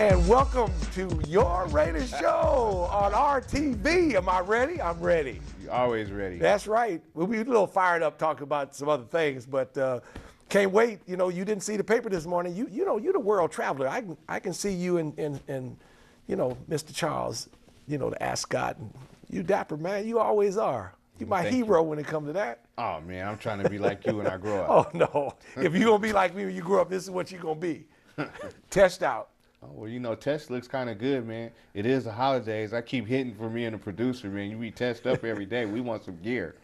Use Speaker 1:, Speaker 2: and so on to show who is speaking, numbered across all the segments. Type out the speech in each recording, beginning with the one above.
Speaker 1: And welcome to your Raiders show on RTV. Am I ready? I'm ready.
Speaker 2: You're always ready.
Speaker 1: That's right. We'll be a little fired up talking about some other things, but can't wait. You know, you didn't see the paper this morning. You know, you're the world traveler. I can see you and you know, Mr. Charles, you know, the ascot. And you dapper, man. You always are. You're my hero when it comes to that.
Speaker 2: Oh, man, I'm trying to be like you when I grow up.
Speaker 1: Oh, no. If you're going to be like me when you grow up, this is what you're going to be. Test out.
Speaker 2: Oh, well, you know, Test looks kind of good, man. It is the holidays. I keep hitting for me and the producer, man. You be Test up every day. We want some gear.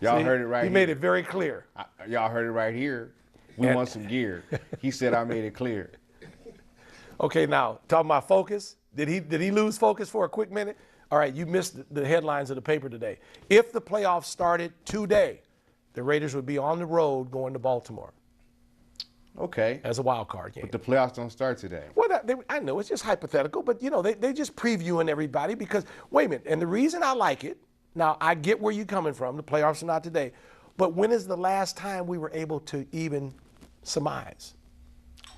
Speaker 2: Y'all heard it right here.
Speaker 1: You made it very clear.
Speaker 2: Y'all heard it right here. We want some gear. He said I made it clear.
Speaker 1: Okay, now, talking about focus. Did he lose focus for a quick minute? All right, you missed the headlines of the paper today. If the playoffs started today, the Raiders would be on the road going to Baltimore.
Speaker 2: Okay.
Speaker 1: As a wild card game.
Speaker 2: But the playoffs don't start today.
Speaker 1: Well, I know it's just hypothetical, but, you know, they just previewing everybody because, wait a minute, and the reason I like it, now I get where you're coming from, the playoffs are not today, but when is the last time we were able to even surmise?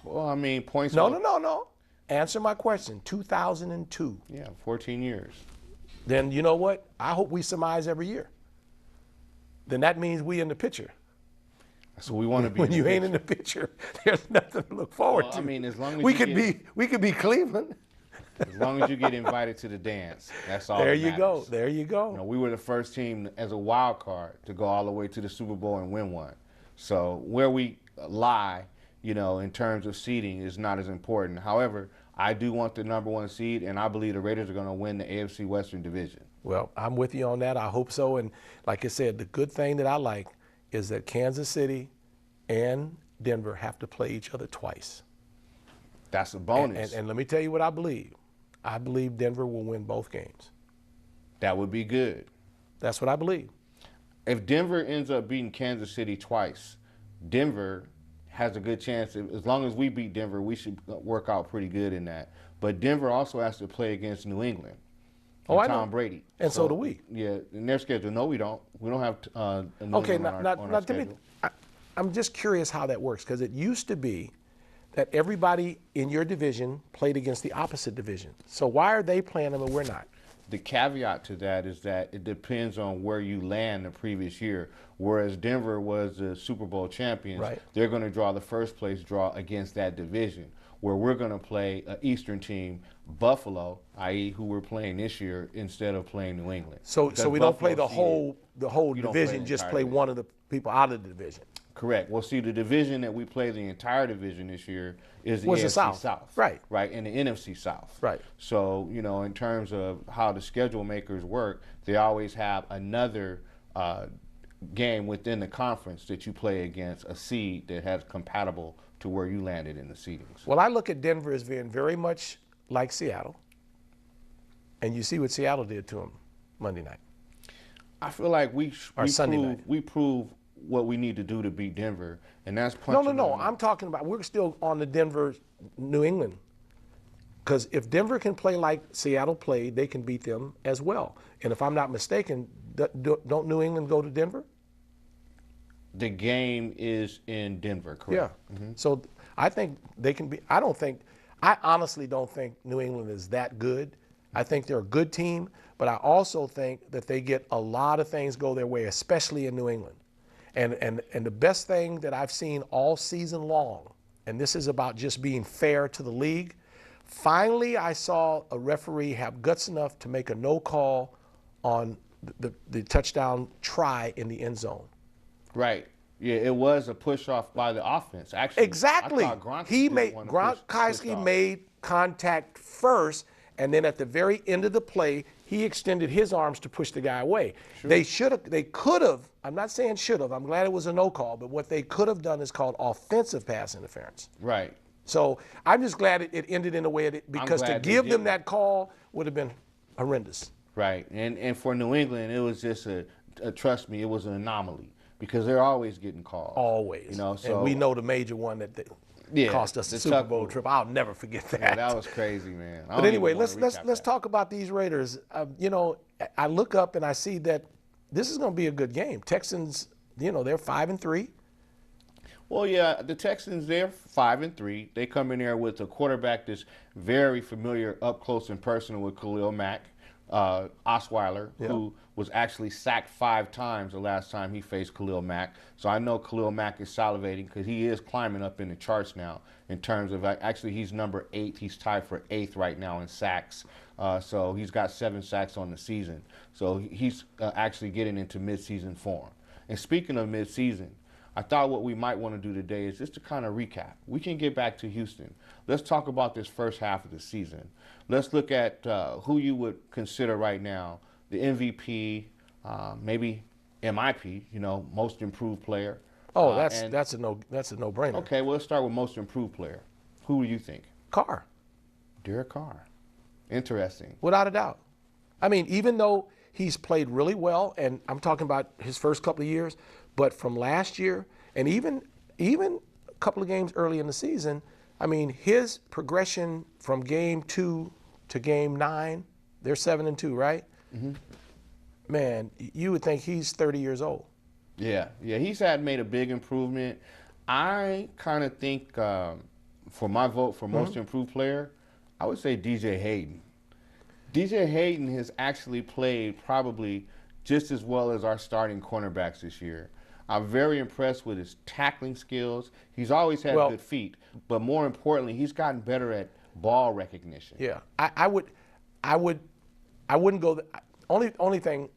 Speaker 2: Well, I mean, points.
Speaker 1: No. Answer my question. 2002.
Speaker 2: Yeah, 14 years.
Speaker 1: Then you know what? I hope we surmise every year. Then that means we in the picture.
Speaker 2: So we want to be.
Speaker 1: When you ain't in the picture, there's nothing to look forward to.
Speaker 2: I mean, as long as
Speaker 1: we could be Cleveland.
Speaker 2: As long as you get invited to the dance, that's all.
Speaker 1: There
Speaker 2: that
Speaker 1: you
Speaker 2: matters.
Speaker 1: go. There you go.
Speaker 2: You know, we were the first team as a wild card to go all the way to the Super Bowl and win one. So where we lie, you know, in terms of seeding is not as important. However, I do want the #1 seed, and I believe the Raiders are going to win the AFC Western Division.
Speaker 1: Well, I'm with you on that. I hope so. And like I said, the good thing that I like is that Kansas City and Denver have to play each other twice.
Speaker 2: That's a bonus.
Speaker 1: And let me tell you what I believe. I believe Denver will win both games.
Speaker 2: That would be good.
Speaker 1: That's what I believe.
Speaker 2: If Denver ends up beating Kansas City twice, Denver has a good chance. As long as we beat Denver, we should work out pretty good in that. But Denver also has to play against New England.
Speaker 1: Oh, I know.
Speaker 2: Tom Brady.
Speaker 1: And so do we.
Speaker 2: Yeah, in their schedule. No, we don't. We don't have New
Speaker 1: okay,
Speaker 2: England on our schedule.
Speaker 1: I'm just curious how that works because it used to be that everybody in your division played against the opposite division. So why are they playing them and we're not?
Speaker 2: The caveat to that is that it depends on where you land the previous year. Whereas Denver was the Super Bowl champions,
Speaker 1: right.
Speaker 2: They're going to draw the first place draw against that division. Where we're going to play an Eastern team, Buffalo, i.e. who we're playing this year, instead of playing New England. So
Speaker 1: we don't play the whole division, just play one of the people out of the division.
Speaker 2: Correct. Well, see, the division that we play the entire division this year is the AFC South.
Speaker 1: Right.
Speaker 2: Right, and the NFC South.
Speaker 1: Right.
Speaker 2: So, you know, in terms of how the schedule makers work, they always have another game within the conference that you play against a seed that has compatible to where you landed in the seedings.
Speaker 1: Well, I look at Denver as being very much like Seattle, and you see what Seattle did to them Monday night.
Speaker 2: I feel like we prove what we need to do to beat Denver, and that's punching.
Speaker 1: No. I'm talking about we're still on the Denver-New England. Because if Denver can play like Seattle played, they can beat them as well. And if I'm not mistaken, don't New England go to Denver?
Speaker 2: The game is in Denver, correct?
Speaker 1: Yeah. Mm-hmm. So I think they can be. I honestly don't think New England is that good. I think they're a good team, but I also think that they get a lot of things go their way, especially in New England. And the best thing that I've seen all season long, and this is about just being fair to the league, finally I saw a referee have guts enough to make a no call on the touchdown try in the end zone.
Speaker 2: Right. Yeah, it was a push off by the offense. Actually,
Speaker 1: exactly. Gronkowski made contact first, and then at the very end of the play, he extended his arms to push the guy away. Sure. They could have, I'm not saying should have, I'm glad it was a no call, but what they could have done is called offensive pass interference.
Speaker 2: Right.
Speaker 1: So I'm just glad it ended in a way that, because to give them that call would have been horrendous.
Speaker 2: Right. And for New England, it was just trust me, it was an anomaly because they're always getting calls.
Speaker 1: Always.
Speaker 2: You know, so,
Speaker 1: and we know the major one that cost us the Super Bowl trip. I'll never forget that.
Speaker 2: Yeah, that was crazy, man.
Speaker 1: But anyway, let's talk about these Raiders. You know, I look up and I see that this is going to be a good game. Texans, you know, they're 5-3.
Speaker 2: Well, yeah, the Texans, they're 5-3. They come in there with a quarterback that's very familiar up close and personal with Khalil Mack, Osweiler,
Speaker 1: Yeah.
Speaker 2: who was actually sacked 5 times the last time he faced Khalil Mack. So I know Khalil Mack is salivating because he is climbing up in the charts now in terms of, actually, he's number 8. He's tied for 8th right now in sacks. So he's got 7 sacks on the season. So he's actually getting into midseason form. And speaking of midseason, I thought what we might want to do today is just to kind of recap. We can get back to Houston. Let's talk about this first half of the season. Let's look at who you would consider right now the MVP, maybe MIP, most improved player.
Speaker 1: Oh, that's a no-brainer.
Speaker 2: Okay, well, let's start with most improved player. Who do you think?
Speaker 1: Carr.
Speaker 2: Derek Carr. Interesting.
Speaker 1: Without a doubt. I mean, even though he's played really well, and I'm talking about his first couple of years, but from last year and even a couple of games early in the season, I mean, his progression from game 2 to game 9, they're 7-2, right? Mm-hmm. Man, you would think he's 30 years old.
Speaker 2: Yeah, he's made a big improvement. I kind of think for my vote for most improved player, I would say DJ Hayden. DJ Hayden has actually played probably just as well as our starting cornerbacks this year. I'm very impressed with his tackling skills. He's always had good feet, but more importantly, he's gotten better at ball recognition.
Speaker 1: Yeah, I wouldn't go. Only thing,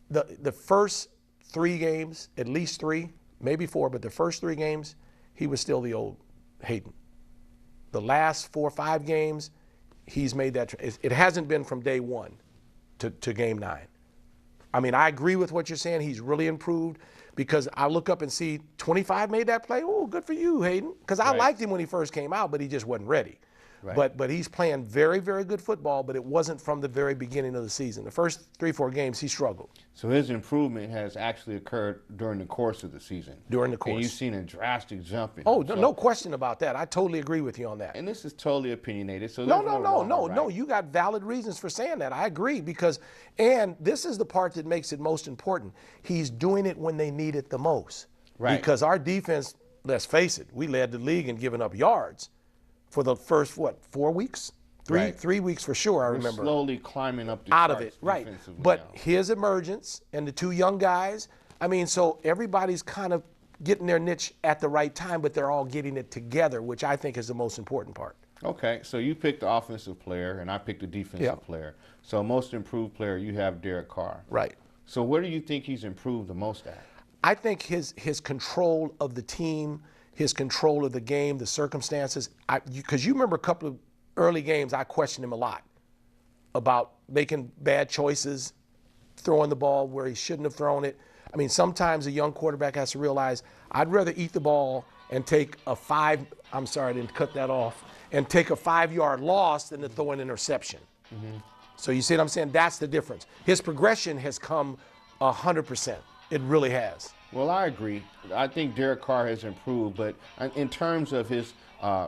Speaker 1: the first 3 games, at least 3, maybe 4, but the first 3 games, he was still the old Hayden. The last 4 or 5 games, he's made that. It hasn't been from day 1 to game 9. I mean, I agree with what you're saying. He's really improved because I look up and see 25 made that play. Oh, good for you, Hayden. Because I liked him when he first came out, but he just wasn't ready. Right. But he's playing very, very good football, but it wasn't from the very beginning of the season. The first 3-4 games, he struggled.
Speaker 2: So his improvement has actually occurred during the course of the season.
Speaker 1: During the course.
Speaker 2: And you've seen a drastic jump in.
Speaker 1: Oh, no question about that. I totally agree with you on that.
Speaker 2: And this is totally opinionated. So
Speaker 1: No. You got valid reasons for saying that. I agree and this is the part that makes it most important. He's doing it when they need it the most.
Speaker 2: Right.
Speaker 1: Because our defense, let's face it, we led the league in giving up yards for the first, 4 weeks? 3 weeks for sure, I remember.
Speaker 2: Slowly climbing up the
Speaker 1: out of it, right. But his emergence and the 2 young guys, I mean, so everybody's kind of getting their niche at the right time, but they're all getting it together, which I think is the most important part.
Speaker 2: Okay, so you picked the offensive player, and I picked the defensive player. So most improved player, you have Derek Carr.
Speaker 1: Right.
Speaker 2: So where do you think he's improved the most at?
Speaker 1: I think his control of the team, his control of the game, the circumstances. Because you remember a couple of early games, I questioned him a lot about making bad choices, throwing the ball where he shouldn't have thrown it. I mean, sometimes a young quarterback has to realize, I'd rather eat the ball and take a 5-yard loss than to throw an interception. Mm-hmm. So you see what I'm saying? That's the difference. His progression has come 100%. It really has.
Speaker 2: Well, I agree. I think Derek Carr has improved, but in terms of his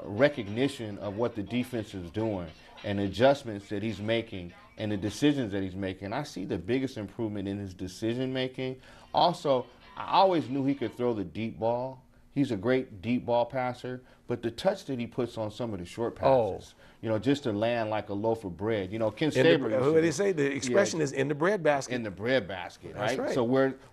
Speaker 2: recognition of what the defense is doing and adjustments that he's making and the decisions that he's making, I see the biggest improvement in his decision making. Also, I always knew he could throw the deep ball. He's a great deep ball passer, but the touch that he puts on some of the short passes, just to land like a loaf of bread. Ken Stabler.
Speaker 1: What do they say? The expression is in the bread basket.
Speaker 2: In the bread basket,
Speaker 1: That's right?
Speaker 2: So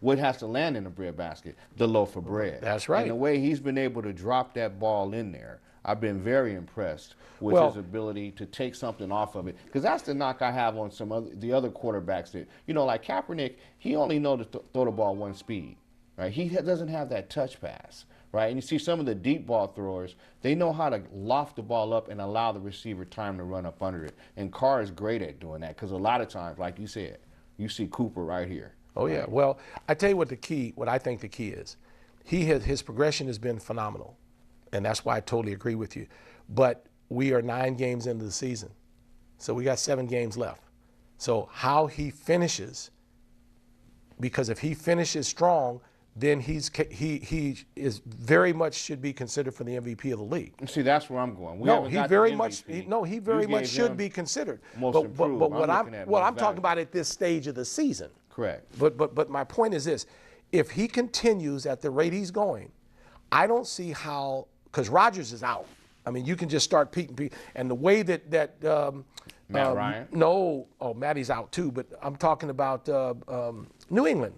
Speaker 2: what has to land in the bread basket? The loaf of bread.
Speaker 1: That's right.
Speaker 2: And the way he's been able to drop that ball in there, I've been very impressed with his ability to take something off of it. Because that's the knock I have on the other quarterbacks that, like Kaepernick, he only knows to throw the ball one speed, right? He doesn't have that touch pass. Right, and you see some of the deep ball throwers, they know how to loft the ball up and allow the receiver time to run up under it. And Carr is great at doing that because a lot of times, like you said, you see Cooper right here.
Speaker 1: Oh, yeah. Well, I tell you what I think the key is. His progression has been phenomenal, and that's why I totally agree with you. But we are 9 games into the season, so we got 7 games left. So how he finishes, because if he finishes strong, then he is very much should be considered for the MVP of the league.
Speaker 2: See, that's where I'm going.
Speaker 1: He very much should be considered. But what I'm talking about at this stage of the season.
Speaker 2: Correct.
Speaker 1: But my point is this: if he continues at the rate he's going, I don't see how, because Rodgers is out. I mean, you can just start peeking, and the way that
Speaker 2: Matt Ryan?
Speaker 1: No, oh, Matty's out too. But I'm talking about New England.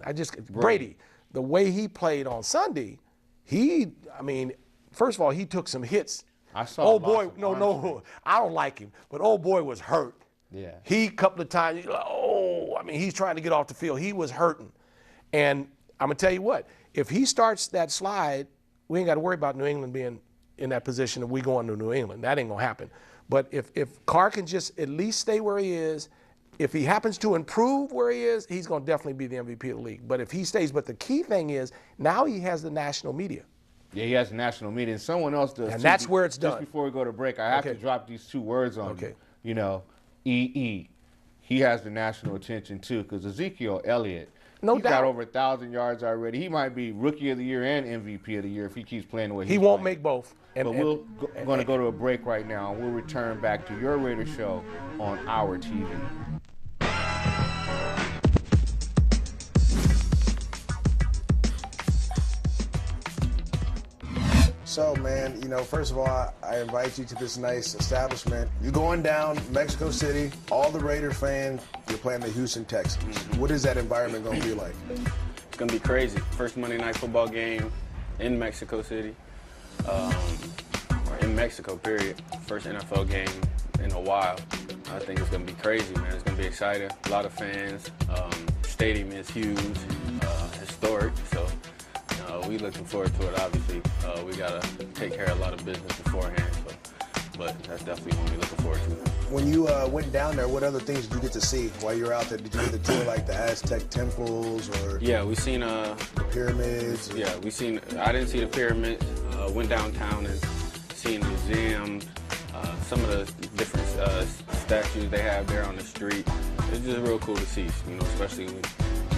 Speaker 1: Brady. The way he played on Sunday, I mean, first of all, he took some hits.
Speaker 2: I saw.
Speaker 1: Oh boy, no, I don't like him. But old boy was hurt.
Speaker 2: Yeah.
Speaker 1: He a couple of times. I mean, he's trying to get off the field. He was hurting, and I'm gonna tell you what. If he starts that slide, we ain't got to worry about New England being in that position if we go into New England. That ain't gonna happen. But if Carr can just at least stay where he is, if he happens to improve where he is, he's gonna definitely be the MVP of the league. But if he stays, but the key thing is now he has the national media.
Speaker 2: Yeah, he has national media, and someone else does.
Speaker 1: And
Speaker 2: too.
Speaker 1: that's where it's
Speaker 2: just
Speaker 1: done.
Speaker 2: Just before we go to break, I have to drop these 2 words on you. You know, EE. He has the national attention too, because Ezekiel Elliott, he's got over 1,000 yards already. He might be Rookie of the Year and MVP of the Year if he keeps playing the way he's playing.
Speaker 1: He won't make both.
Speaker 2: But we're going to go to a break right now. We'll return back to your Raider Show on our TV.
Speaker 3: So, man, you know, first of all, I invite you to this nice establishment. You're going down Mexico City, all the Raider fans, you're playing the Houston Texans. What is that environment going to be like?
Speaker 4: It's going to be crazy. First Monday night football game in Mexico City, or in Mexico, period. First NFL game in a while. I think it's going to be crazy, man. It's going to be exciting. A lot of fans. Stadium is huge, historic, so we looking forward to it, obviously. We got to take care of a lot of business beforehand, but that's definitely what we're looking forward to.
Speaker 3: When you went down there, what other things did you get to see while you were out there? Did you get to tour like the Aztec temples or?
Speaker 4: Yeah, we seen
Speaker 3: the pyramids.
Speaker 4: Yeah, I didn't see the pyramids. Went downtown and seen museums, some of the different statues they have there on the street. It's just real cool to see, you know, especially when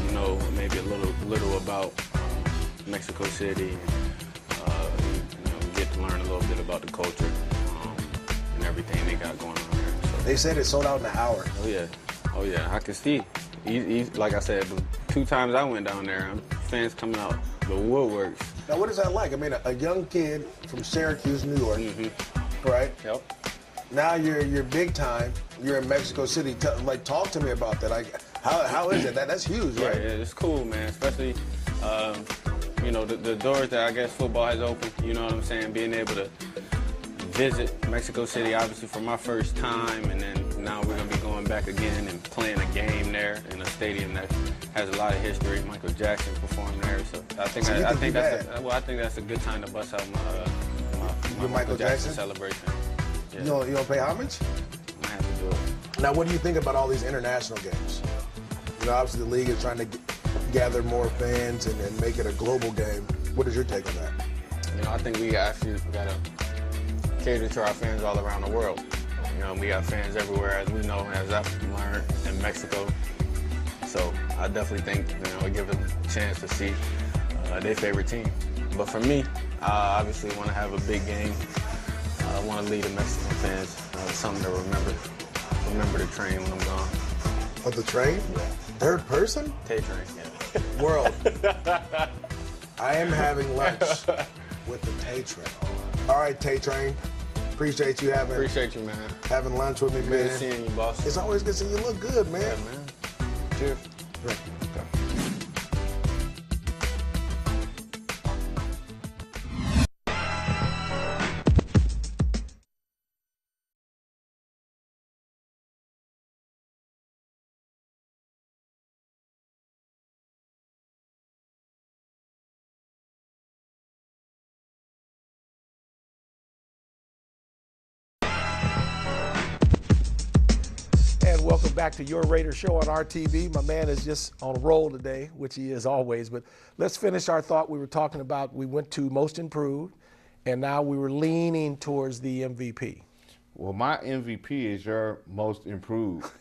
Speaker 4: you know maybe a little about Mexico City. Get to learn a little bit about the culture and everything they got going on there. So.
Speaker 3: They said it sold out in an hour.
Speaker 4: Oh yeah, I can see. Like I said, the 2 times I went down there, fans coming out the woodworks.
Speaker 3: Now, what is that like? I mean, a young kid from Syracuse, New York, right?
Speaker 4: Yep.
Speaker 3: Now you're big time. You're in Mexico City. Talk to me about that. Like, how is it? That's huge, right?
Speaker 4: Yeah, it's cool, man. Especially. You know, the doors that I guess football has opened, you know what I'm saying? Being able to visit Mexico City, obviously, for my first time, and then now we're going to be going back again and playing a game there in a stadium that has a lot of history. Michael Jackson performed there, so I think that's a good time to bust out my Michael Jackson celebration. Yeah.
Speaker 3: You don't pay homage?
Speaker 4: I have to do it.
Speaker 3: Now, what do you think about all these international games? You know, obviously the league is trying to gather more fans and make it a global game. What is your take on that?
Speaker 4: You know, I think we actually got to cater to our fans all around the world. You know, we got fans everywhere, as we know, as I've learned, in Mexico. So I definitely think, you know, it gives them a chance to see their favorite team. But for me, I obviously want to have a big game. I want to lead the Mexican fans. Something to remember the train when I'm gone.
Speaker 3: Oh, the train?
Speaker 4: Yeah.
Speaker 3: Third person?
Speaker 4: Tay train, yeah.
Speaker 3: World. I am having lunch with the Tay train. All right, Tay train. Appreciate you having lunch with me, man.
Speaker 4: Good seeing you, boss.
Speaker 3: It's always good seeing you. Look good, man.
Speaker 4: Yeah, man. Cheers.
Speaker 3: Right.
Speaker 1: And welcome back to your Raider Show on RTV. My man is just on a roll today, which he is always. But let's finish our thought. We were talking about, we went to most improved, and now we were leaning towards the MVP.
Speaker 2: Well, my MVP is your most improved.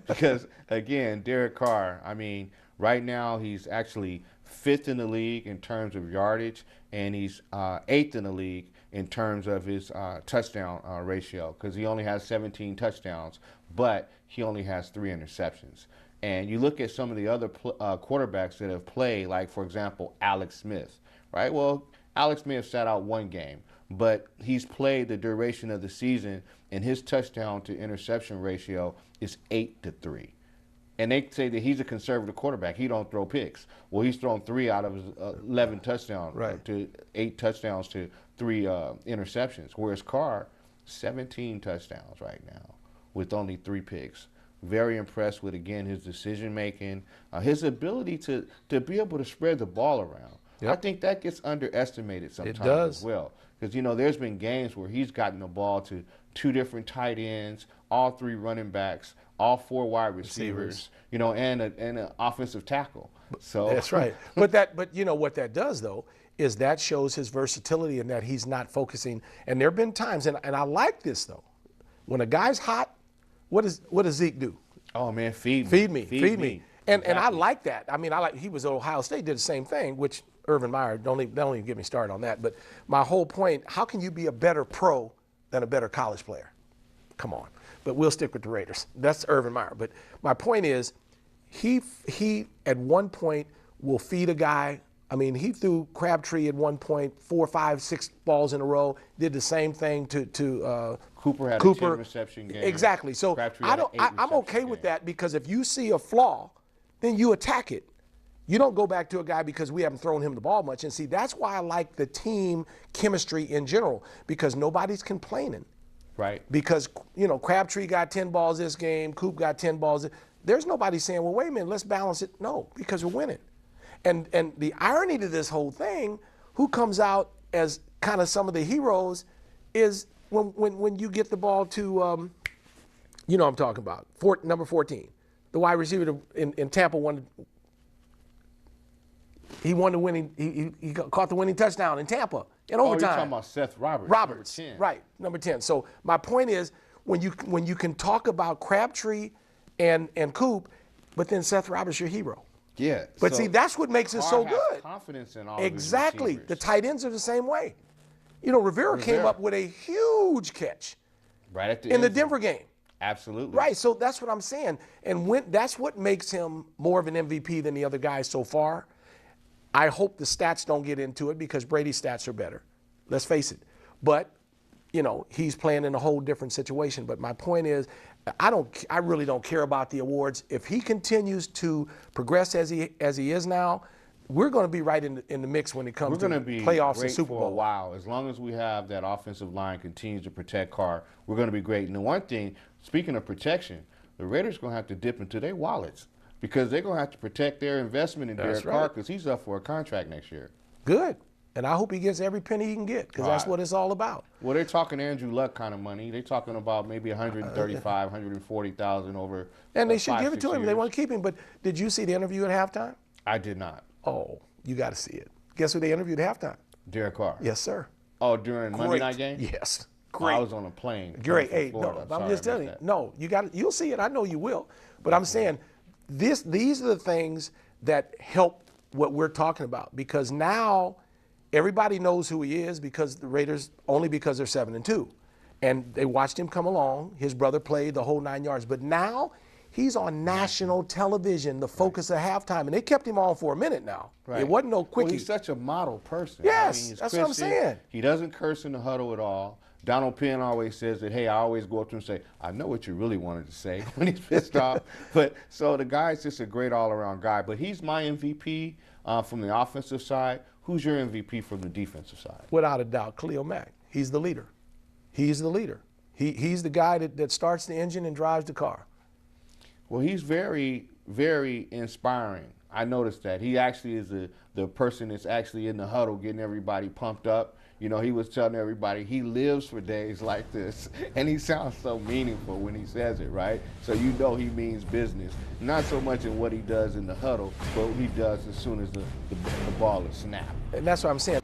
Speaker 2: Because, again, Derek Carr, I mean, right now he's actually 5th in the league in terms of yardage, and he's 8th in the league in terms of his touchdown ratio, because he only has 17 touchdowns, but he only has 3 interceptions. And you look at some of the other quarterbacks that have played, like, for example, Alex Smith, right? Well, Alex may have sat out one game, but he's played the duration of the season, and his touchdown to interception ratio is 8-3. And they say that he's a conservative quarterback. He don't throw picks. Well, he's thrown 3 out of his 11 touchdowns, to 8 touchdowns to 3 interceptions. Whereas Carr, 17 touchdowns right now with only 3 picks. Very impressed with, again, his decision making, his ability to be able to spread the ball around. Yep. I think that gets underestimated sometimes as well. Because, there's been games where he's gotten the ball to 2 different tight ends, all 3 running backs, all 4 wide receivers, and an offensive tackle. So
Speaker 1: that's right. But what that does though is that shows his versatility in that he's not focusing. And there have been times, and I like this though, when a guy's hot, what does Zeke do?
Speaker 2: Oh man, feed me.
Speaker 1: And I like that. I mean, he was at Ohio State, did the same thing, which Urban Meyer, don't even get me started on that. But my whole point, how can you be a better pro than a better college player? Come on. But we'll stick with the Raiders. That's Urban Meyer. But my point is, he at one point will feed a guy. I mean, he threw Crabtree at one point 4, 5, 6 balls in a row. Did the same thing to
Speaker 2: Cooper had a 10 reception game.
Speaker 1: Exactly. So I'm okay with that, because if you see a flaw, then you attack it. You don't go back to a guy because we haven't thrown him the ball much. And see, that's why I like the team chemistry in general, because nobody's complaining.
Speaker 2: Right.
Speaker 1: Because, Crabtree got 10 balls this game, Coop got 10 balls. There's nobody saying, well, wait a minute, let's balance it. No, because we're winning. And the irony to this whole thing, who comes out as kind of some of the heroes, is when you get the ball to, I'm talking about, number 14. The wide receiver in Tampa won. He won the winning. He caught the winning touchdown in Tampa in overtime.
Speaker 2: Oh, you're talking about Seth Roberts.
Speaker 1: Roberts,
Speaker 2: number 10.
Speaker 1: right? Number 10. So my point is, when you can talk about Crabtree and Coop, but then Seth Roberts your hero.
Speaker 2: Yeah.
Speaker 1: But see, that's what makes it so good.
Speaker 2: Confidence in all
Speaker 1: exactly.
Speaker 2: Of his
Speaker 1: the tight ends are the same way. Rivera came up with a huge catch
Speaker 2: right at the
Speaker 1: in the Denver game.
Speaker 2: Absolutely.
Speaker 1: Right. So that's what I'm saying. And that's what makes him more of an MVP than the other guys so far. I hope the stats don't get into it, because Brady's stats are better. Let's face it. But, he's playing in a whole different situation. But my point is, I really don't care about the awards. If he continues to progress as he is now, we're going to be right in the mix when it comes to playoffs and Super Bowl.
Speaker 2: For a while. As long as we have that offensive line continues to protect Carr, we're going to be great. And the one thing, speaking of protection, the Raiders are going to have to dip into their wallets, because they're going to have to protect their investment in Derek Carr, because he's up for a contract next year.
Speaker 1: Good. And I hope he gets every penny he can get, because that's what it's all about.
Speaker 2: Well, they're talking Andrew Luck kind of money. They're talking about maybe $135,000, $140,000 over.
Speaker 1: And they should give it to him.
Speaker 2: Years.
Speaker 1: They want to keep him. But did you see the interview at halftime?
Speaker 2: I did not.
Speaker 1: Oh, you got to see it. Guess who they interviewed at halftime?
Speaker 2: Derek Carr.
Speaker 1: Yes, sir.
Speaker 2: Oh, during Monday night game?
Speaker 1: Yes.
Speaker 2: Great. I was on a plane.
Speaker 1: Great. Hey, no, I'm just telling you. No, you'll see it. I know you will. But I'm saying these are the things that help what we're talking about, because now everybody knows who he is, because the Raiders, only because they're 7-2. And they watched him come along. His brother played the whole 9 yards. But now he's on national television, the focus of halftime. And they kept him on for a minute now.
Speaker 2: Right.
Speaker 1: It wasn't no quickie.
Speaker 2: Well, he's such a model person.
Speaker 1: Yes,
Speaker 2: he's
Speaker 1: that's what I'm saying.
Speaker 2: He doesn't curse in the huddle at all. Donald Penn always says that, hey, I always go up to him and say, I know what you really wanted to say, when he's pissed off. But so the guy's just a great all-around guy. But he's my MVP from the offensive side. Who's your MVP from the defensive side?
Speaker 1: Without a doubt, Khalil Mack. He's the leader. He's the leader. He's the guy that starts the engine and drives the car.
Speaker 2: Well, he's very, very inspiring. I noticed that. He actually is the person that's actually in the huddle getting everybody pumped up. He was telling everybody he lives for days like this, and he sounds so meaningful when he says it, right? So he means business. Not so much in what he does in the huddle, but what he does as soon as the ball is snapped.
Speaker 1: And that's what I'm saying.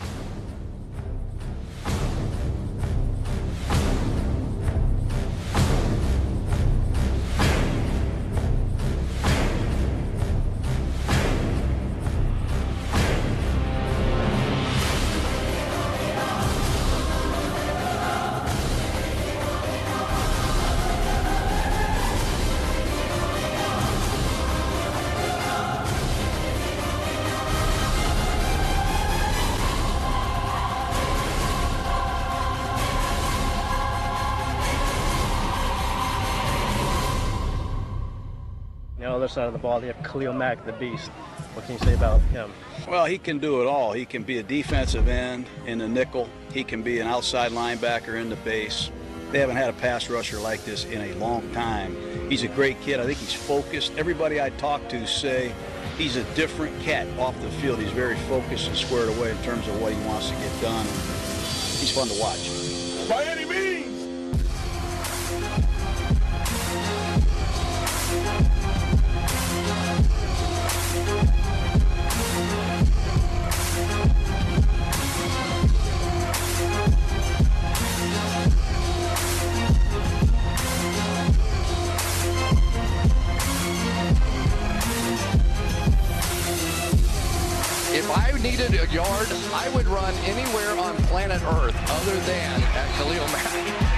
Speaker 5: other side of the ball, you have Khalil Mack, the beast. What can you say about him?
Speaker 6: Well, he can do it all. He can be a defensive end in the nickel. He can be an outside linebacker in the base. They haven't had a pass rusher like this in a long time. He's a great kid. I think he's focused. Everybody I talk to say he's a different cat off the field. He's very focused and squared away in terms of what he wants to get done. He's fun to watch.
Speaker 7: By any means!
Speaker 8: If I needed a yard, I would run anywhere on planet Earth other than at Khalil Mack.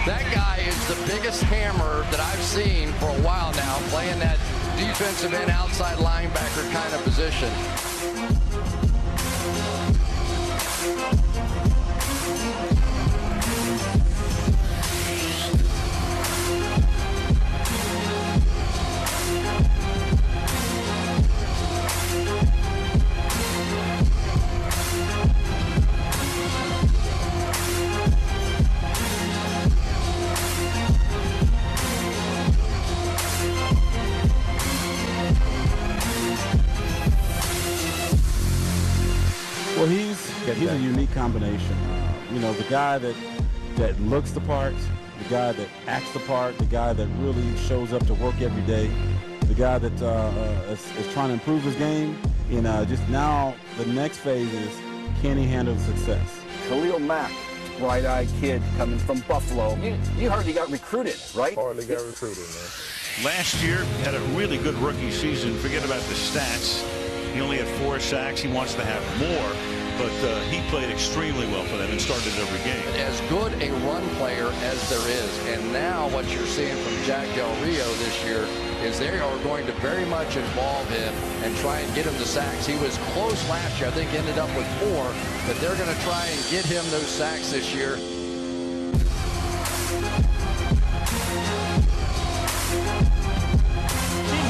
Speaker 8: That guy is the biggest hammer that I've seen for a while now, playing that defensive end outside linebacker kind of position.
Speaker 9: Well, he's a unique combination. You know, the guy that looks the part, the guy that acts the part, the guy that really shows up to work every day, the guy that is trying to improve his game. And just now, the next phase is, can he handle the success?
Speaker 10: Khalil Mack, bright-eyed kid coming from Buffalo. You hardly got recruited, right?
Speaker 3: Hardly got recruited, man.
Speaker 7: Last year, he had a really good rookie season. Forget about the stats. He only had 4 sacks. He wants to have more, but he played extremely well for them and started every game.
Speaker 8: As good a run player as there is, and now what you're seeing from Jack Del Rio this year is they are going to very much involve him and try and get him the sacks. He was close last year. I think ended up with 4, but they're going to try and get him those sacks this year.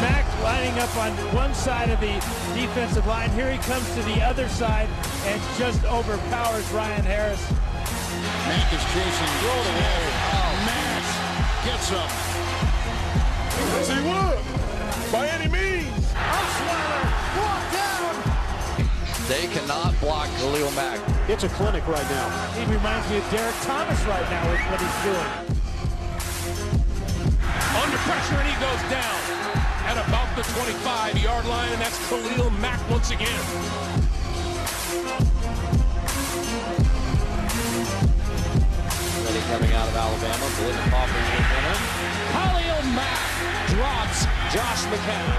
Speaker 5: Mack lining up on one side of the defensive line. Here he comes to the other side and just overpowers Ryan Harris.
Speaker 7: Mack is chasing. Rolled away. Mack gets him.
Speaker 3: Yes, he would. By any means.
Speaker 5: Osweiler brought down.
Speaker 8: They cannot block Khalil Mack.
Speaker 5: It's a clinic right now. He reminds me of Derek Thomas right now with what he's doing.
Speaker 7: Under pressure, and he goes down at about the 25-yard line, and that's Khalil Mack once again.
Speaker 11: Ready coming out of Alabama. Belinda Coffey's the winner. Khalil Mack drops Josh McCown.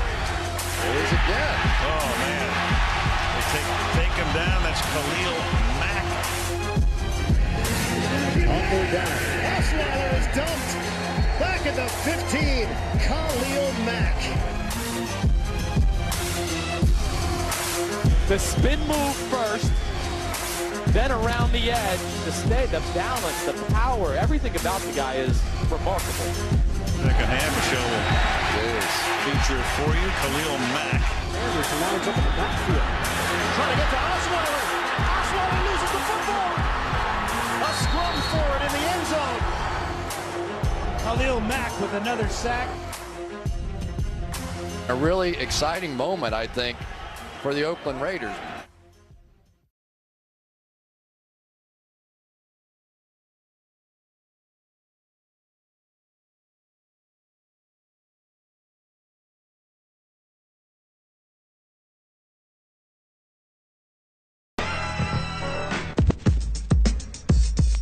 Speaker 8: There he is again.
Speaker 7: Oh, man. They take him down. That's Khalil Mack.
Speaker 5: Humble down. Osweiler is dumped. Back at the 15, Khalil Mack.
Speaker 11: The spin move first, then around the edge, the balance, the power, everything about the guy is remarkable.
Speaker 7: Second half show will feature for you Khalil Mack.
Speaker 5: Anderson lines up in the backfield. Trying to get to Osweiler. Osweiler loses the football. A scrum for it in the end zone. Khalil Mack with another sack.
Speaker 8: A really exciting moment, I think, for the Oakland Raiders.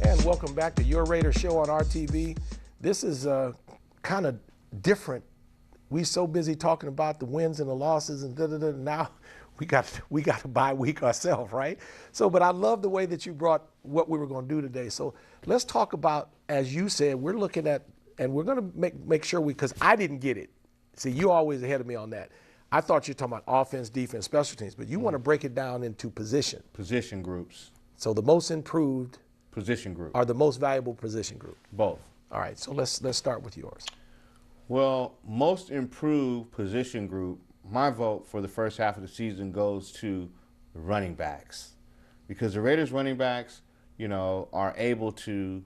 Speaker 1: And welcome back to Your Raider Show on RTV. This is kind of different. We so busy talking about the wins and the losses and da-da-da. Now we got a bye week ourselves, right? So, but I love the way that you brought what we were going to do today. So let's talk about, as you said, we're looking at, and we're going to make sure because I didn't get it. See, you always ahead of me on that. I thought you were talking about offense, defense, special teams, but you want to break it down into position.
Speaker 2: Position groups.
Speaker 1: So the most improved
Speaker 2: Position group.
Speaker 1: are the most valuable position group.
Speaker 2: Both.
Speaker 1: All right, so let's start with yours.
Speaker 2: Well, most improved position group, my vote for the first half of the season goes to the running backs, because the Raiders running backs, you know, are able to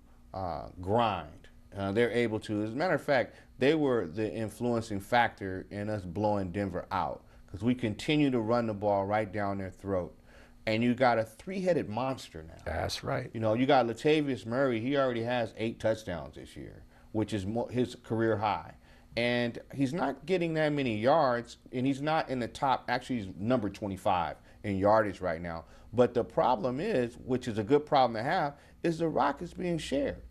Speaker 2: grind. They're able to, as a matter of fact, they were the influencing factor in us blowing Denver out, because we continue to run the ball right down their throat. And you got a three-headed monster now.
Speaker 1: That's right.
Speaker 2: You know, you got Latavius Murray. He already has 8 touchdowns this year, which is his career high. And he's not getting that many yards, and he's not in the top. Actually, he's number 25 in yardage right now. But the problem is, which is a good problem to have, is the rock is being shared.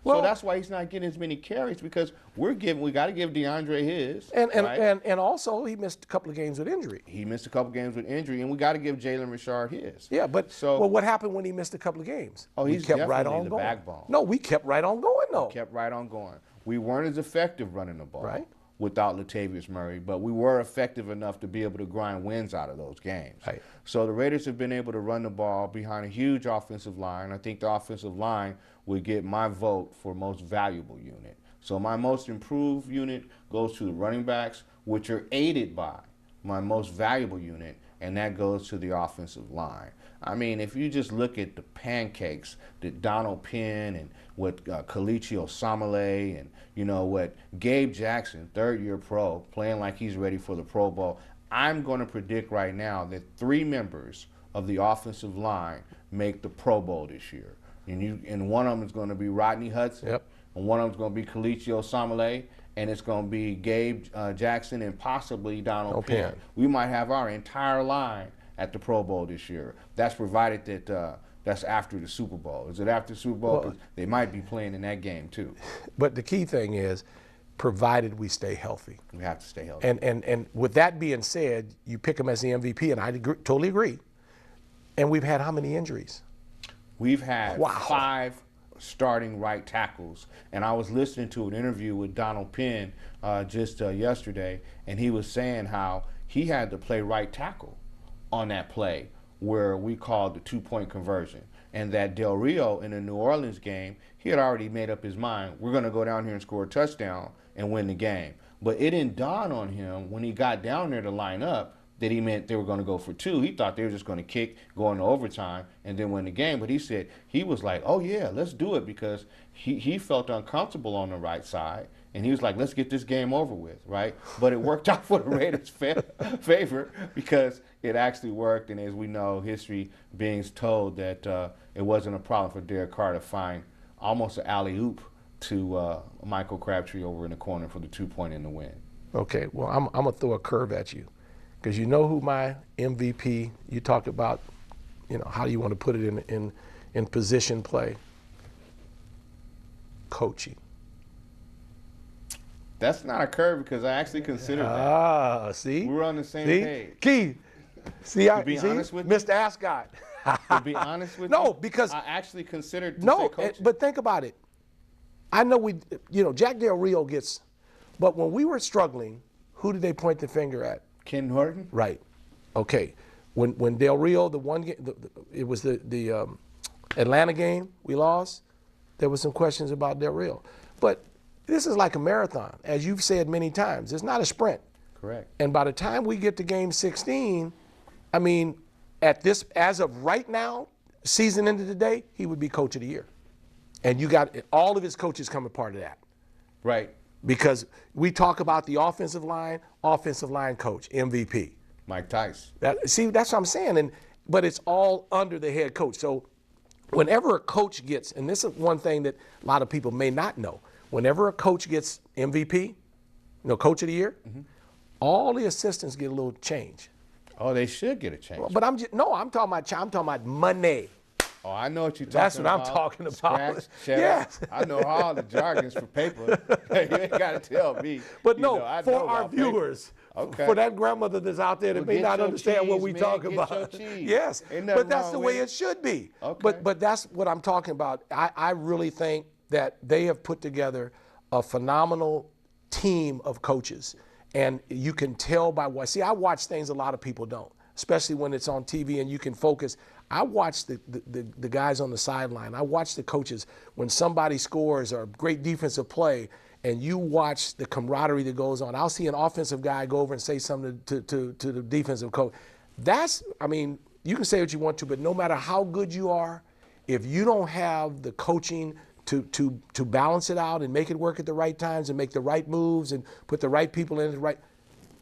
Speaker 2: So that's why he's not getting as many carries, because we got to give DeAndre his.
Speaker 1: And also he missed a couple of games with injury.
Speaker 2: He missed a couple games with injury, and we got to give Jalen Richard his.
Speaker 1: Yeah, but well, what happened when he missed a couple of games?
Speaker 2: Oh, he's
Speaker 1: kept
Speaker 2: definitely
Speaker 1: right on
Speaker 2: the
Speaker 1: going.
Speaker 2: backbone.
Speaker 1: No, we kept right on going though.
Speaker 2: We kept right on going. We weren't as effective running the ball.
Speaker 1: Right.
Speaker 2: Without Latavius Murray, but we were effective enough to be able to grind wins out of those games.
Speaker 1: Right.
Speaker 2: So the Raiders have been able to run the ball behind a huge offensive line. I think the offensive line would get my vote for most valuable unit. So my most improved unit goes to the running backs, which are aided by my most valuable unit, and that goes to the offensive line. I mean, if you just look at the pancakes that Donald Penn and what Kalichi Osamale and, you know, what Gabe Jackson, third-year pro, playing like he's ready for the Pro Bowl, I'm going to predict right now that 3 members of the offensive line make the Pro Bowl this year. And one of them is going to be Rodney Hudson,
Speaker 1: Yep.
Speaker 2: and one of them is going to be Kalichi Osamale, and it's going to be Gabe Jackson and possibly Donald Penn. We might have our entire line at the Pro Bowl this year. That's provided that that's after the Super Bowl. Is it after the Super Bowl? 'Cause they might be playing in that game too.
Speaker 1: But the key thing is, provided we stay healthy.
Speaker 2: We have to stay healthy.
Speaker 1: And with that being said, you pick him as the MVP, and I totally agree. And we've had how many injuries?
Speaker 2: We've had 5 starting right tackles. And I was listening to an interview with Donald Penn just yesterday, and he was saying how he had to play right tackle on that play where we called the 2-point conversion. And that Del Rio in the New Orleans game, he had already made up his mind, we're going to go down here and score a touchdown and win the game. But it didn't dawn on him when he got down there to line up that he meant they were going to go for 2. He thought they were just going to kick, go into overtime, and then win the game. But he said he was like, oh, yeah, let's do it, because he felt uncomfortable on the right side. And he was like, let's get this game over with, right? But it worked out for the Raiders' favor, because it actually worked. And as we know, history being told that it wasn't a problem for Derek Carr to find almost an alley-oop to Michael Crabtree over in the corner for the 2-point in the win.
Speaker 1: Okay, well, I'm going to throw a curve at you, because you know who my MVP, you talk about, you know, how do you want to put it in position play? Coaching.
Speaker 2: That's not a curve, because I actually considered that.
Speaker 1: Ah, see?
Speaker 2: We're on the same page.
Speaker 1: Key. See,
Speaker 2: to be honest with you,
Speaker 1: Mr. Ascot.
Speaker 2: to be honest with you,
Speaker 1: no, because
Speaker 2: I actually considered
Speaker 1: no,
Speaker 2: coaching.
Speaker 1: but think about it. I know Jack Del Rio gets, but when we were struggling, who did they point the finger at?
Speaker 2: Ken Norton.
Speaker 1: Right. Okay. When Del Rio, the one game, it was the Atlanta game we lost. There was some questions about Del Rio, but this is like a marathon, as you've said many times. It's not a sprint.
Speaker 2: Correct.
Speaker 1: And by the time we get to game 16, I mean, as of right now, season end of the day, he would be coach of the year. And you got all of his coaches coming part of that.
Speaker 2: Right.
Speaker 1: Because we talk about the offensive line coach, MVP.
Speaker 2: Mike Tice.
Speaker 1: See, that's what I'm saying. But it's all under the head coach. So whenever a coach gets, and this is one thing that a lot of people may not know, whenever a coach gets MVP, coach of the year, all the assistants get a little change.
Speaker 2: Oh, they should get a change.
Speaker 1: But I'm talking about money.
Speaker 2: Oh, I know what you're talking about.
Speaker 1: That's what I'm talking about.
Speaker 2: Scratch, check.
Speaker 1: Yes.
Speaker 2: I know all the jargons for paper. You ain't got to tell me.
Speaker 1: But for our viewers, for that grandmother that's out there that may not understand what we talk about. Yes, but that's the way it should be.
Speaker 2: Okay.
Speaker 1: But that's what I'm talking about. I really think that they have put together a phenomenal team of coaches. And you can tell by what, I watch things a lot of people don't, especially when it's on TV and you can focus. I watch the guys on the sideline. I watch the coaches when somebody scores or a great defensive play and you watch the camaraderie that goes on. I'll see an offensive guy go over and say something to the defensive coach. I mean, you can say what you want to, but no matter how good you are, if you don't have the coaching to balance it out and make it work at the right times and make the right moves and put the right people in the right,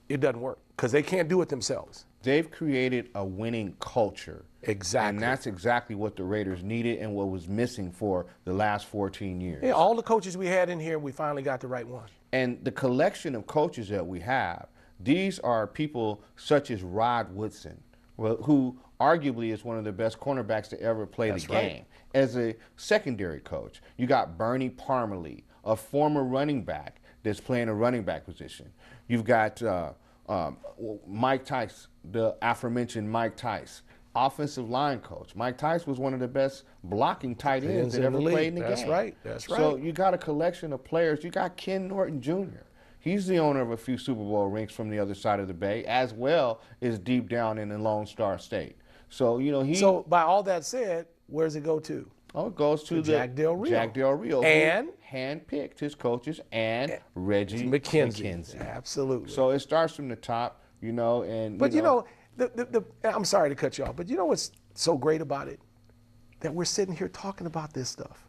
Speaker 1: it doesn't work because they can't do it themselves.
Speaker 2: They've created a winning culture.
Speaker 1: Exactly.
Speaker 2: And that's exactly what the Raiders needed and what was missing for the last 14 years.
Speaker 1: Yeah, all the coaches we had in here, we finally got the right one.
Speaker 2: And the collection of coaches that we have, these are people such as Rod Woodson, who arguably is one of the best cornerbacks to ever play the game.
Speaker 1: Right.
Speaker 2: As a secondary coach, you got Bernie Parmalee, a former running back that's playing a running back position. You've got Mike Tice, the aforementioned Mike Tice, offensive line coach. Mike Tice was one of the best blocking tight ends that ever played in the game.
Speaker 1: That's right. That's right.
Speaker 2: So you got a collection of players. You got Ken Norton Jr. He's the owner of a few Super Bowl rings from the other side of the bay, as well as deep down in the Lone Star State. So, you know,
Speaker 1: So, by all that said, where does it go to?
Speaker 2: Oh, it goes to
Speaker 1: Jack Del Rio.
Speaker 2: Jack Del Rio.
Speaker 1: And
Speaker 2: handpicked his coaches and Reggie
Speaker 1: McKenzie. Absolutely.
Speaker 2: So it starts from the top, you know, and
Speaker 1: But you know, I'm sorry to cut you off, but you know what's so great about it? That we're sitting here talking about this stuff.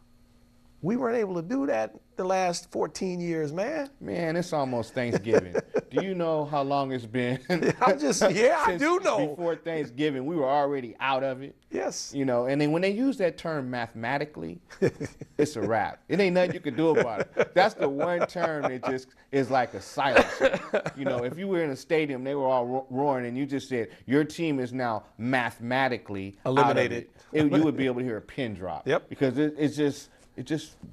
Speaker 1: We weren't able to do that the last 14 years, man.
Speaker 2: Man, it's almost Thanksgiving. Do you know how long it's been?
Speaker 1: I do know.
Speaker 2: Before Thanksgiving, we were already out of it.
Speaker 1: Yes.
Speaker 2: You know, and then when they use that term mathematically, it's a wrap. It ain't nothing you can do about it. That's the one term that just is like a silencer. You know, if you were in a stadium, they were all roaring, and you just said, your team is now mathematically
Speaker 1: eliminated.
Speaker 2: You would be able to hear a pin drop.
Speaker 1: Yep.
Speaker 2: Because it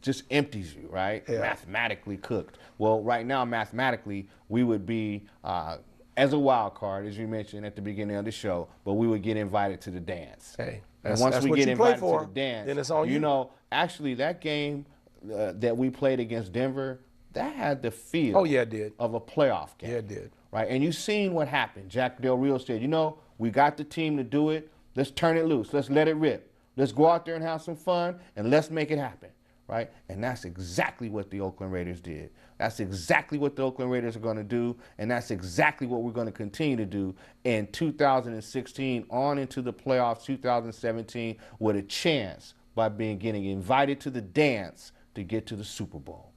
Speaker 2: just empties you, right?
Speaker 1: Yeah.
Speaker 2: Mathematically cooked. Well, right now, mathematically, we would be as a wild card, as you mentioned at the beginning of the show, but we would get invited to the dance.
Speaker 1: Hey,
Speaker 2: and once we get invited to the dance,
Speaker 1: then it's on you.
Speaker 2: You know, actually, that game that we played against Denver, that had the feel
Speaker 1: it did.
Speaker 2: Of a playoff game.
Speaker 1: Yeah, it did.
Speaker 2: Right? And you've seen what happened. Jack Del Rio said, you know, we got the team to do it. Let's turn it loose. Let's let it rip. Let's go out there and have some fun, and let's make it happen. Right? And that's exactly what the Oakland Raiders did. That's exactly what the Oakland Raiders are going to do, and that's exactly what we're going to continue to do in 2016 on into the playoffs 2017 with a chance by getting invited to the dance to get to the Super Bowl.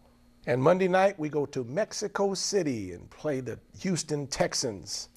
Speaker 1: And Monday night, we go to Mexico City and play the Houston Texans.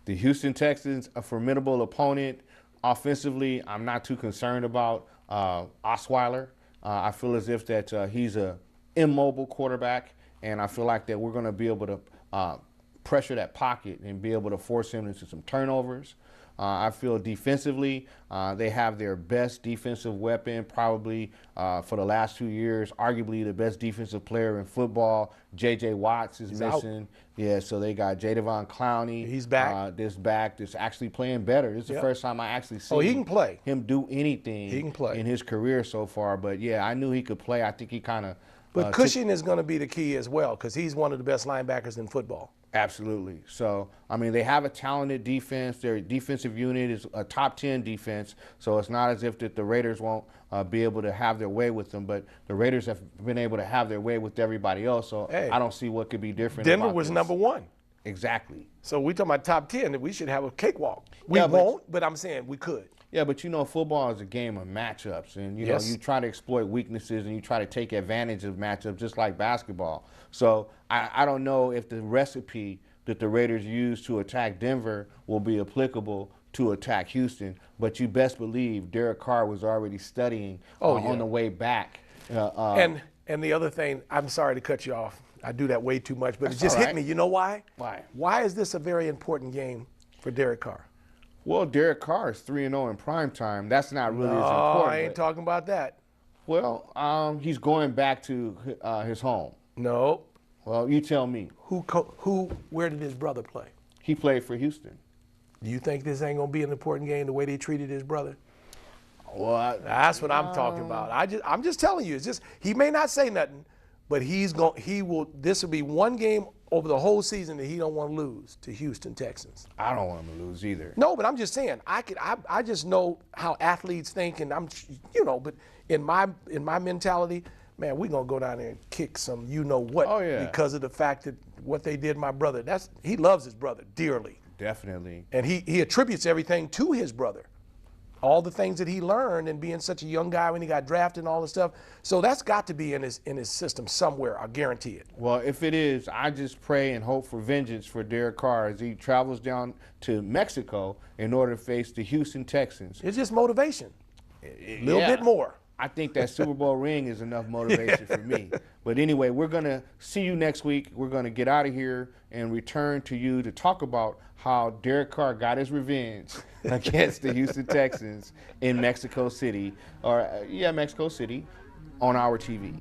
Speaker 2: The Houston Texans, a formidable opponent. Offensively, I'm not too concerned about Osweiler. I feel as if that he's a immobile quarterback, and I feel like that we're going to be able to pressure that pocket and be able to force him into some turnovers. I feel defensively, they have their best defensive weapon probably for the last 2 years, arguably the best defensive player in football. J.J. Watts is missing. Yeah, so they got Jadeveon Clowney.
Speaker 1: He's back.
Speaker 2: This actually playing better. This is the first time I actually see
Speaker 1: he can play.
Speaker 2: Him do anything
Speaker 1: he can play.
Speaker 2: In his career so far. But, yeah, I knew he could play. I think he kind of
Speaker 1: But Cushing is going to be the key as well because he's one of the best linebackers in football.
Speaker 2: Absolutely. So, I mean, they have a talented defense. Their defensive unit is a top 10 defense. So it's not as if that the Raiders won't be able to have their way with them. But the Raiders have been able to have their way with everybody else. So I don't see what could be different.
Speaker 1: Denver was number one.
Speaker 2: Exactly.
Speaker 1: So we talking about top 10, we should have a cakewalk. We won't, but I'm saying we could.
Speaker 2: Yeah, but you know, football is a game of matchups, and you know, you try to exploit weaknesses and you try to take advantage of matchups, just like basketball. So I don't know if the recipe that the Raiders use to attack Denver will be applicable to attack Houston. But you best believe Derek Carr was already studying on the way back.
Speaker 1: And the other thing, I'm sorry to cut you off. I do that way too much, but it just hit me. You know why?
Speaker 2: Why?
Speaker 1: Why is this a very important game for Derek Carr?
Speaker 2: Well, Derek Carr is 3-0 in prime time. That's not really as important.
Speaker 1: Oh, I ain't talking about that.
Speaker 2: Well, he's going back to his home.
Speaker 1: No.
Speaker 2: Well, you tell me.
Speaker 1: Where did his brother play?
Speaker 2: He played for Houston.
Speaker 1: Do you think this ain't gonna be an important game the way they treated his brother?
Speaker 2: Well,
Speaker 1: that's what I'm talking about. I'm just telling you. It's just he may not say nothing, but this will be one game over the whole season that he don't want to lose to Houston Texans.
Speaker 2: I don't want him to lose either.
Speaker 1: No, but I'm just saying I just know how athletes think, and but in my mentality, man, we're going to go down there and kick some you-know-what
Speaker 2: Oh, yeah.
Speaker 1: because of the fact that what they did my brother. He loves his brother dearly.
Speaker 2: Definitely.
Speaker 1: And he attributes everything to his brother. All the things that he learned and being such a young guy when he got drafted and all this stuff. So that's got to be in his system somewhere, I guarantee it.
Speaker 2: Well, if it is, I just pray and hope for vengeance for Derek Carr as he travels down to Mexico in order to face the Houston Texans.
Speaker 1: It's just motivation. A little bit more.
Speaker 2: I think that Super Bowl ring is enough motivation for me. But anyway, we're going to see you next week. We're going to get out of here and return to you to talk about how Derek Carr got his revenge against the Houston Texans in Mexico City, Mexico City, on our TV.